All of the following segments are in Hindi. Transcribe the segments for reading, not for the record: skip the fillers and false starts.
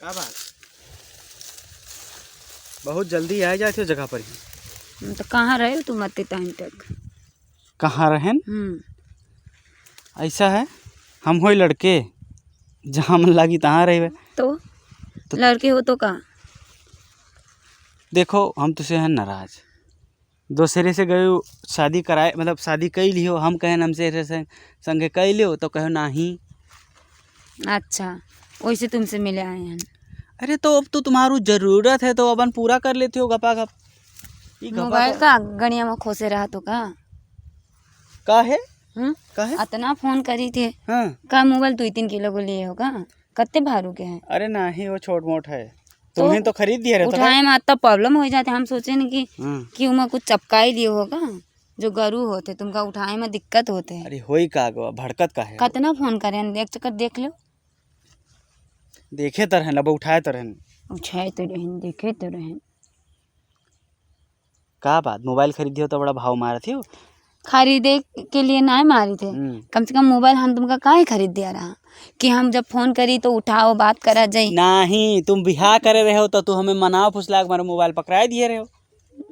क्या बात, बहुत जल्दी आ जाते हो जगह पर ही। तो कहाँ रहे हो तुम इतने टाइम तक? कहाँ रहें? ऐसा है, हम हो लड़के, जहाँ मन लगी तहाँ रहे। तो लड़के हो तो का? देखो हम तुझसे हैं नाराज, दूसरे से गए शादी कराए, मतलब शादी कई लियो, हम कहें हमसे संगे कई लियो तो कहो नहीं। अच्छा, वैसे तुमसे मिले आए हैं। अरे तो अब तो तुम्हारू जरूरत है तो अपन पूरा कर लेते हो गपा गप। मोबाइल का गड़िया में खोसे रहा तो का है अतना फोन करी थे। हाँ। का मोबाइल 2-3 किलो को लिए होगा, कत्ते भारू के हैं? अरे नहीं, वो छोट मोट है, तुम्हें तो खरीद दिया रहता। उठाए में इतना प्रॉब्लम हो जाते, हम सोचे न कि उमा कुछ चपका ही दिए होगा, जो गरु होते तुमका उठाए में दिक्कत होते है। अरे होई का गो, भड़कत का है। कितना फोन करे, एक चक्कर देख लो। देखे तो रहन, अब उठाए तो रहन। उठाए तो रहन, देखे तो रहन। का बात, मोबाइल खरीदी हो तो बड़ा भाव मारा थी। खरीदे के लिए ना मारी थे, कम से कम मोबाइल हम तुमका काहे खरीद दिया रहा कि हम जब फोन करी तो उठाओ बात करा जाए। नहीं, तुम बिहार करे रहे हो तो तू हमें मनाओ फुसला के हमारा मोबाइल पकड़ा दिए रहे हो।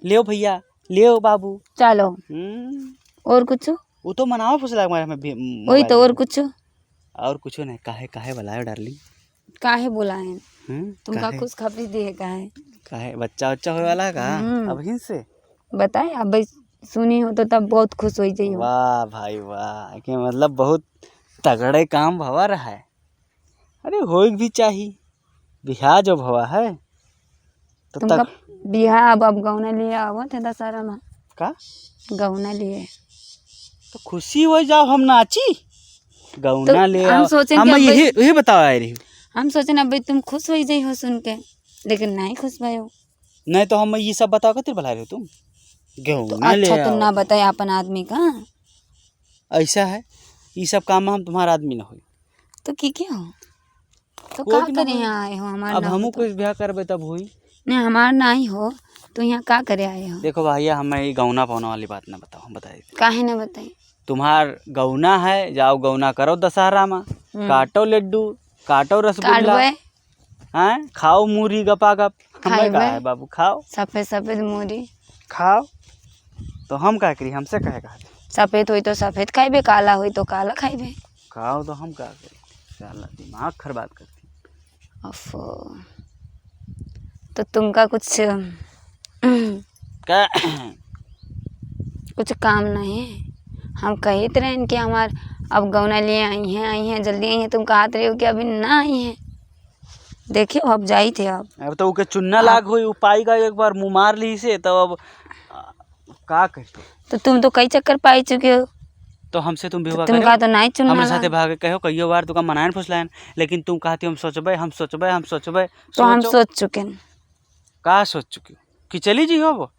ले भैया, ले बाबू, चलो। और कुछ? वो तो मनाओ फुसला के हमें। वही तो, और कुछ? और कुछ नहीं। काहे काहे बुलायो डार्लिंग? काहे बुलाए? तुमका कुछ खबरी दिए काहे? काहे बच्चा बच्चा होने वाला है का अभी से? बताए अब सुनी हो तो तब बहुत खुश हो जाइए। वाह भाई वाह, कि मतलब बहुत तगड़े काम भवा रहा है। अरे हो भी चाहिए, बिहार जो भवा है तो तुमका बिहार अब गौना लिए आवत है दशहरा में का गौना लिए तो खुशी हो जाओ, हम नाची गौना तो ले हम सोचे हम यही बताओ आ रही। हम सोचे ना भाई तुम खुश हो जाई हो सुन के, लेकिन नहीं खुश भाई हो। नहीं तो हम ये सब बताओ कतिर बुला रहे हो तुम? तो अच्छा तुम ना बताए अपन आदमी का। ऐसा है, ये सब काम में हम तुम्हारा आदमी ना हो तो क्या हो तो का करे यहाँ आए हो? हमारा अब हमू कोई ब्याह करबे तब हुई नहीं, हमारा नहीं हो तो यहाँ का करे आए हो? देखो भैया, हमें ये गौना पौना वाली बात ना बताओ, हम बताए काहे ना बताई। तुम्हार गौना है, जाओ गौना करो दशहरा में, काटो लड्डू, काटो रसगुल्ला, हैं खाओ मूरी गपा गप। हमें का है बाबू, खाओ सफेद सफेद मूरी खाओ। तो हम क्या करी, हमसे कहे का? सफेद हुई तो सफेद खाइबे, काला हुई तो काला खाइबे। खाओ तो हम क्या करें, साला दिमाग खराब करती। अफो, तो तुमका कुछ क्या कुछ काम नहीं है? हम कहते रहे कि हमार अब गौना लिए आई हैं जल्दी आई हैं, तुम कहते रहे हो कि अभी ना आई हैं। देखियो अब जाई थे। अब तो उके चुनना लाग हुई, उपाई का एक बार मुँह मार ली से, तो अब का कहते? तो तुम तो कई चक्कर पाई चुके हो, तो हमसे तुम भी तुमका तो नहीं चुनना हमारे साथे भागे कहो कईयो बार तुका मनायन फुसलायन, लेकिन तुम कहती हम सोचबे तो हम सोच चुके हैं। का सोच चुकी कि चली जी हो वो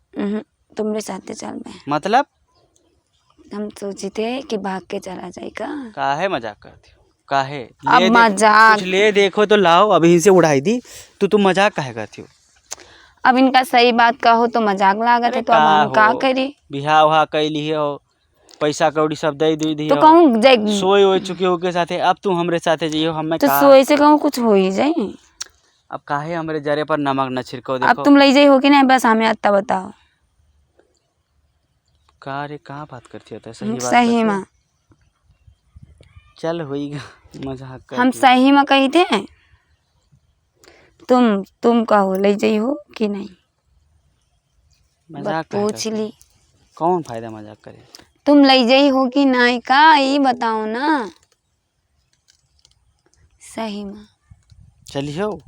तुम्हारे साथे चल में, मतलब हम सोचे थे कि भाग के चला जाए का। काहे मजाक करती हो? काहे अब मजाक कुछ ले देखो तो लाओ, अभी इनसे उड़ाई दी तो तुम मजाक काहे करती हो? अब इनका सही बात कहो तो मजाक लागत है, तो अब हम का करी? बिहार उहा कैली हो, पैसा कौड़ी सब दे दी तो कहूँ सोए हो चुके हो के साथे, अब तू हमरे साथे जाइयो। हमें तो सोए से कहूँ कुछ हो ही जाए। अब काहे हमरे जरे पर नमक न छिड़को? देखो अब तुम ले जाई हो कि नहीं, बस हमें अत्ता बताओ। का रे कहाँ बात करती होता है? सही बात सही में चल होईगा, मजाक कर। हम सही में कही थे, तुम कहो ले जाई हो कि नहीं? मजाक पूछ ली, कौन फायदा मजाक करे? तुम ले जाई हो कि नहीं का ये बताओ ना। सही में चलियो,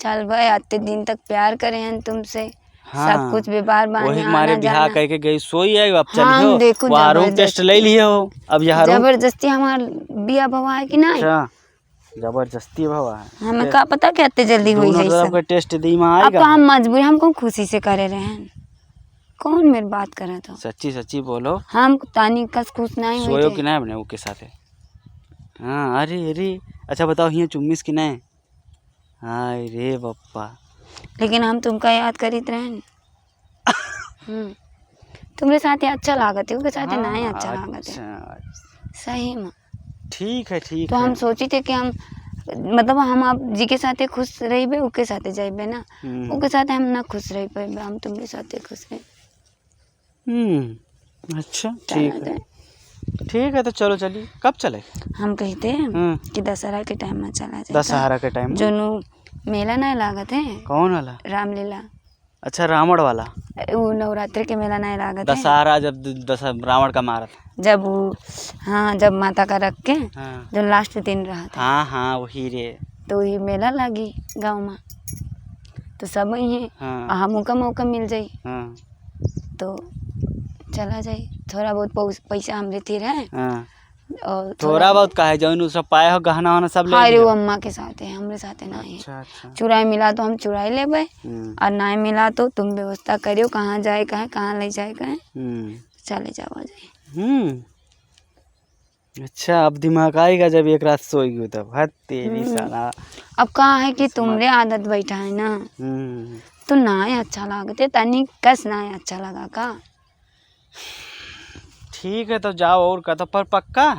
चल भाई, आते दिन तक प्यार करे हैं तुमसे। हाँ, सब कुछ व्यापार वही हमारे बिहार कह के गई सोई है। अब चलियो, देखो रूम टेस्ट ले लिए हो, अब यहाँ जबरदस्ती हमार बिया भवा है कि नहीं? जबरदस्ती भवा है, हमें का पता कि इतने जल्दी हुई जाए टेस्ट दी में आएगा। अब हम मजबूरी, हम कौन खुशी से करे रहे हैं? कौन मेरी बात करे? तो सच्ची सच्ची बोलो, हम तानी कस खुश नहीं हुई सोयो कि नहीं बने उसके साथ? हाँ, अरे अच्छा बताओ, यहाँ चुम्मिस कि नहीं? हाय रे बप्पा, लेकिन हम तुमका याद करीत रहे। तुम्हारे साथ अच्छा लागत है, उसके साथ नहीं अच्छा लागत है। सही में ठीक है। तो हम सोची थे कि हम मतलब हम आप जी के साथे खुश रहिबे, उके साथे जाइबे ना, उके साथे हम ना खुश रह पाइबे, हम तुम्हारे साथे खुश रह। अच्छा ठीक है तो चलो चलिए। कब चले? हम कहते हैं कि दशहरा के टाइम में चला जाए। दशहरा के टाइम में? जो मेला नहीं लागत है। कौन वाला? रामलीला। अच्छा रावण वाला। वो नवरात्रि के मेला नहीं लागत है। दशहरा जब रावण का मारा था जब वो, हाँ जब माता का रख के जो लास्ट दिन रहा था। हाँ वही रे। तो वही मेला लागी गाँव में, तो सब ही है। हमू का मौका मिल जाई तो चला जाए। थोड़ा बहुत पैसा हमरे थी रहे। और थोड़ा बहुत का है जो सब पाए हो गहना वाना सब ले हाँ रे, वो अम्मा के साथ है, हमरे साथ है ना है। अच्छा। चुराई मिला तो हम चुराई लेबे, और ना मिला तो तुम व्यवस्था करियो कहाँ जाए कहाँ ले जाए चले जाओ जाए। अच्छा अब दिमाग आएगा जब एक रात सोएगी तब। हद तेरी साला। अब कहाँ है कि तुमरे आदत बैठा है ना, तो ना अच्छा लागते तनी कस ना अच्छा लगा का। ठीक है तो जाओ और का तो पर पक्का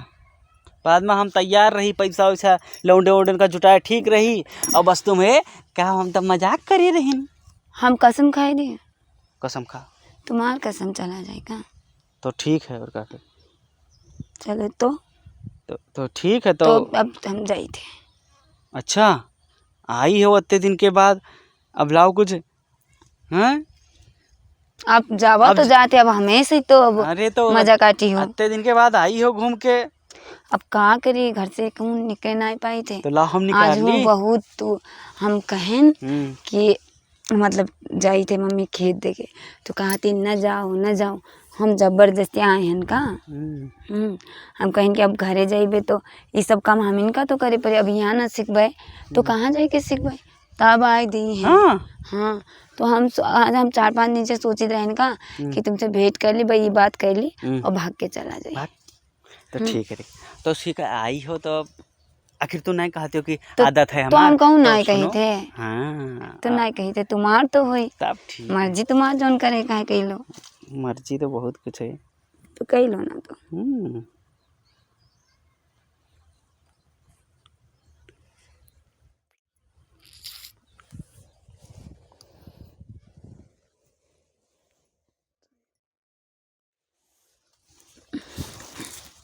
बाद में हम तैयार रही, पैसा वैसा लौंडे वोंडे का जुटाए ठीक रही। और बस तुम्हें क्या हम तब मजाक करिए रही। हम कसम खाए दिए। कसम खा। तुम्हार कसम चला जाएगा तो ठीक है और का फिर चलो तो ठीक है तो अब हम जाए थे। अच्छा आई हो इतने दिन के बाद, अब लाओ कुछ हैं? आप जावा तो जाते, अब हमेशा ही तो अब अरे तो मजा काटी हो। इतने दिन के बाद आई हो घूम के। अब कहाँ करिए, घर से कहूँ निकल नहीं पाई थे तो लाओ हम निकाल आज ली। बहुत तो हम कहें कि मतलब जाई थे मम्मी खेत देखे, तो कहा थी न जाओ, हम जबरदस्ती आए हैं का। हम कहें कि अब घरे जाइबे तो ये सब काम हम इनका तो करे पड़े, अब यहाँ ना सीखबे तो कहाँ जाए के सीखबे, तब आई दी है। हाँ तो हम आज 4-5 दिन से सोच रहे का कि तुमसे भेंट कर ली भाई, ये बात कर ली और भाग के चला जाए। तो ठीक है तो ठीक है आई हो तो आखिर तू नहीं कहते हो कि तो, आदत है तो हम कहूँ तो नहीं कही थे। तो नहीं कही थे, तुम्हार तो हुई तब ठीक, मर्जी तुम्हार जोन करे कहे कही लो। मर्जी तो बहुत कुछ है तो कही लो ना तो।